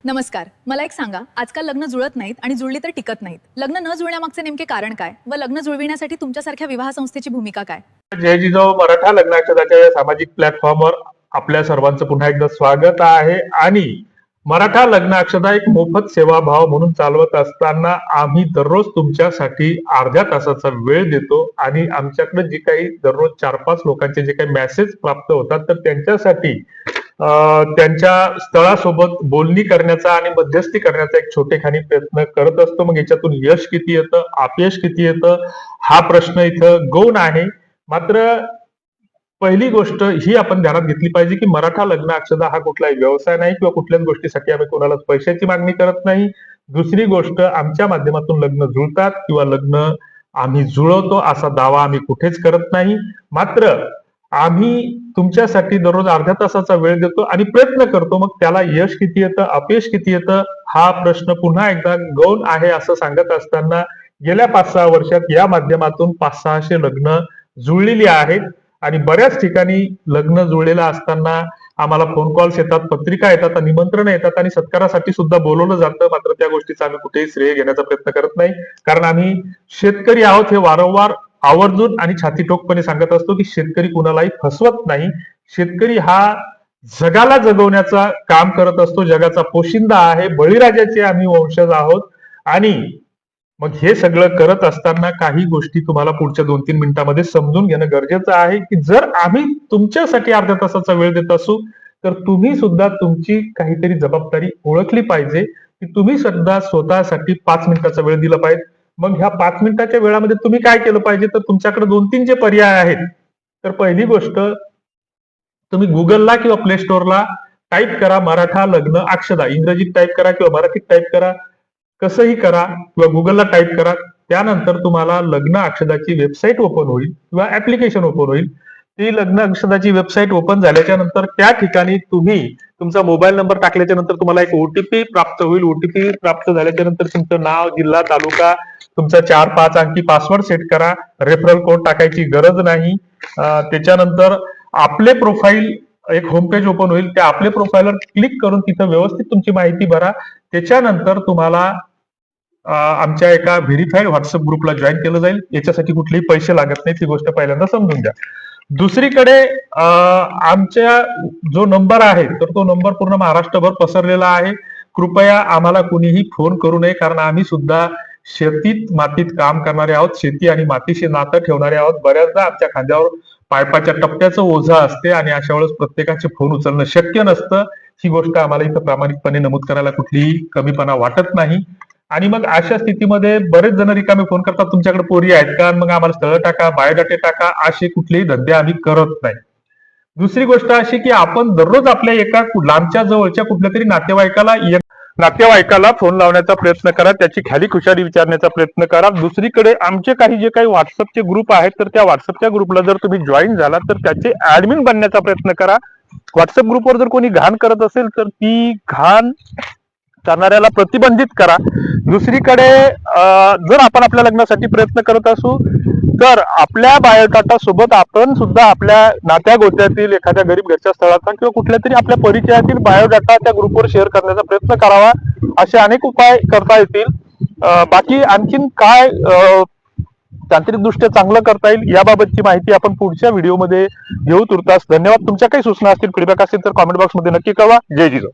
नमस्कार. मला एक सांगा, आजकाल लग्न जुळत नाहीत आणि जुळली तर टिकत नाहीत. लग्न न जुळण्यामागचे नेमके कारण काय व लग्न जुळविण्यासाठी तुमच्यासारख्या विवाह संस्थेची भूमिका काय? जय जिजाऊ मराठा लग्नाक्षदाच्या या सामाजिक प्लॅटफॉर्मवर आपल्या सर्वांचं पुन्हा एकदा स्वागत आहे. आणि मराठा लग्न अक्षदा एक मोफत सेवाभाव म्हणून चालवत असताना आम्ही दररोज तुमच्यासाठी अर्ध्या तासाचा वेळ देतो आणि आमच्याकडे जे काही दररोज 4-5 लोकांचे जे काही मेसेज प्राप्त होतात तर त्यांच्यासाठी त्यांच्या स्थळासोबत बोलणी करण्याचा आणि मध्यस्थी करण्याचा एक छोटेखानी प्रयत्न करत असतो. मग याच्यातून यश किती येतं, अपयश किती येतं, हा प्रश्न इथं गौण आहे. मात्र पहिली गोष्ट ही आपण ध्यानात घेतली पाहिजे की मराठा लग्न अक्षदा हा कुठलाही व्यवसाय नाही किंवा कुठल्याच गोष्टीसाठी आम्ही कोणालाच पैशाची मागणी करत नाही. दुसरी गोष्ट, आमच्या माध्यमातून लग्न जुळतात किंवा लग्न आम्ही जुळवतो असा दावा आम्ही कुठेच करत नाही. मात्र आम्ही तुमच्यासाठी दररोज अर्ध्या तासाचा वेळ देतो आणि प्रयत्न करतो. मग त्याला यश किती येतं, अपयश किती येतं, हा प्रश्न पुन्हा एकदा गौण आहे असं सांगत असताना गेल्या 5-6 वर्षात या माध्यमातून 500-600 लग्न जुळलेली आहेत आणि बऱ्याच ठिकाणी लग्न जुळलेलं असताना आम्हाला फोन कॉल्स येतात, पत्रिका येतात, निमंत्रण येतात आणि सत्कारासाठी सुद्धा बोलवलं जातं. मात्र त्या गोष्टीचा आम्ही कुठेही श्रेय घेण्याचा प्रयत्न करत नाही, कारण आम्ही शेतकरी आहोत हे वारंवार आवर्जून आणि छातीठोकपणे सांगत असतो की शेतकरी कुणालाही फसवत नाही. शेतकरी हा जगाला जगवण्याचा काम करत असतो, जगाचा पोशिंदा आहे, बळीराजाचे आम्ही वंशज आहोत. आणि मग हे सगळं करत असताना काही गोष्टी तुम्हाला पुढच्या 2-3 मिनिटांमध्ये समजून घेणं गरजेचं आहे की जर आम्ही तुमच्यासाठी अर्ध्या तासाचा वेळ देत असू तर तुम्ही सुद्धा तुमची काहीतरी जबाबदारी ओळखली पाहिजे की तुम्ही सुद्धा स्वतःसाठी 5 मिनिटाचा वेळ दिला पाहिजे. मग ह्या 5 मिनिटाच्या वेळामध्ये तुम्ही काय केलं पाहिजे, तर तुमच्याकडे 2-3 जे पर्याय आहेत. तर पहिली गोष्ट, तुम्ही गुगलला किंवा प्ले स्टोअरला टाईप करा मराठा लग्न अक्षदा, इंग्रजीत टाईप करा किंवा मराठीत टाईप करा, कसंही करा किंवा गुगलला टाईप करा. त्यानंतर तुम्हाला लग्न अक्षदाची वेबसाईट ओपन होईल किंवा ऍप्लिकेशन ओपन होईल. ती लग्न अक्षदाची वेबसाईट ओपन झाल्याच्या नंतर त्या ठिकाणी तुम्ही तुमचा मोबाईल नंबर टाकल्याच्या नंतर तुम्हाला एक ओटीपी प्राप्त होईल. ओटीपी प्राप्त झाल्याच्या नंतर तुमचं नाव, जिल्हा, तालुका, तुमचा 4-5 अंकी पासवर्ड सेट करा. रेफरल कोड टाकायची गरज नाही. त्याच्यानंतर आपले प्रोफाईल एक होम पेज ओपन होईल. त्या आपले प्रोफाईलवर क्लिक करून तिथं व्यवस्थित तुमची माहिती भरा. त्याच्यानंतर तुम्हाला आमच्या एका व्हेरीफाईड व्हॉट्सअप ग्रुपला जॉईन केलं जाईल. याच्यासाठी कुठलेही पैसे लागत नाही, ती गोष्ट पहिल्यांदा समजून घ्या. दुसरीकडे आमच्या जो नंबर आहे तर तो नंबर पूर्ण महाराष्ट्रभर पसरलेला आहे. कृपया आम्हाला कुणीही फोन करू नये, कारण आम्ही सुद्धा शेतीत मातीत काम करणारे आहोत, शेती आणि मातीशी नातं ठेवणारे आहोत. बऱ्याचदा आमच्या खांद्यावर पायपाच्या टप्प्याचं ओझं असते आणि अशा वेळेस प्रत्येकाचे फोन उचलणं शक्य नसतं. ही गोष्ट आम्हाला इथं प्रामाणिकपणे नमूद करायला कुठलीही कमीपणा वाटत नाही. आणि मग अशा स्थितीमध्ये बरेच जण रिकामे फोन करतात, तुमच्याकडे पोरी आहेत का, मग आम्हाला स्थळ टाका, बायोडाटे टाका, असे कुठलेही धंदे आम्ही करत नाही. दुसरी गोष्ट अशी की आपण दररोज आपल्या एका लांबच्या जवळच्या कुठल्या तरी नातेवाईकाला फोन लावण्याचा प्रयत्न करा, त्याची खाली खुशाली विचारण्याचा प्रयत्न करा. दुसरीकडे आमचे काही जे काही व्हॉट्सअपचे ग्रुप आहेत तर त्या व्हॉट्सअपच्या ग्रुपला जर तुम्ही जॉईन झाला तर त्याचे ऍडमिन बनण्याचा प्रयत्न करा. व्हॉट्सअप ग्रुपवर जर कोणी घाण करत असेल तर ती घाण करणाऱ्याला प्रतिबंधित करा. दुसरीकडे जर आपण आपल्या लग्नासाठी प्रयत्न करत असू तर आपल्या बायोडाटा सोबत आपण सुद्धा आपल्या नात्या गोत्यातील एखाद्या गरीब घरच्या स्थळाचा किंवा कुठल्या तरी आपल्या परिचयातील बायोडाटा त्या ग्रुपवर शेअर करण्याचा प्रयत्न करावा. असे अनेक उपाय करता येतील. बाकी आणखीन काय तांत्रिकदृष्ट्या चांगलं करता येईल याबाबतची माहिती आपण पुढच्या व्हिडिओमध्ये घेऊ. तुर्तास धन्यवाद. तुमच्या काही सूचना असतील, फीडबॅक असतील तर कॉमेंट बॉक्समध्ये नक्की कळवा. जय जिजाऊ.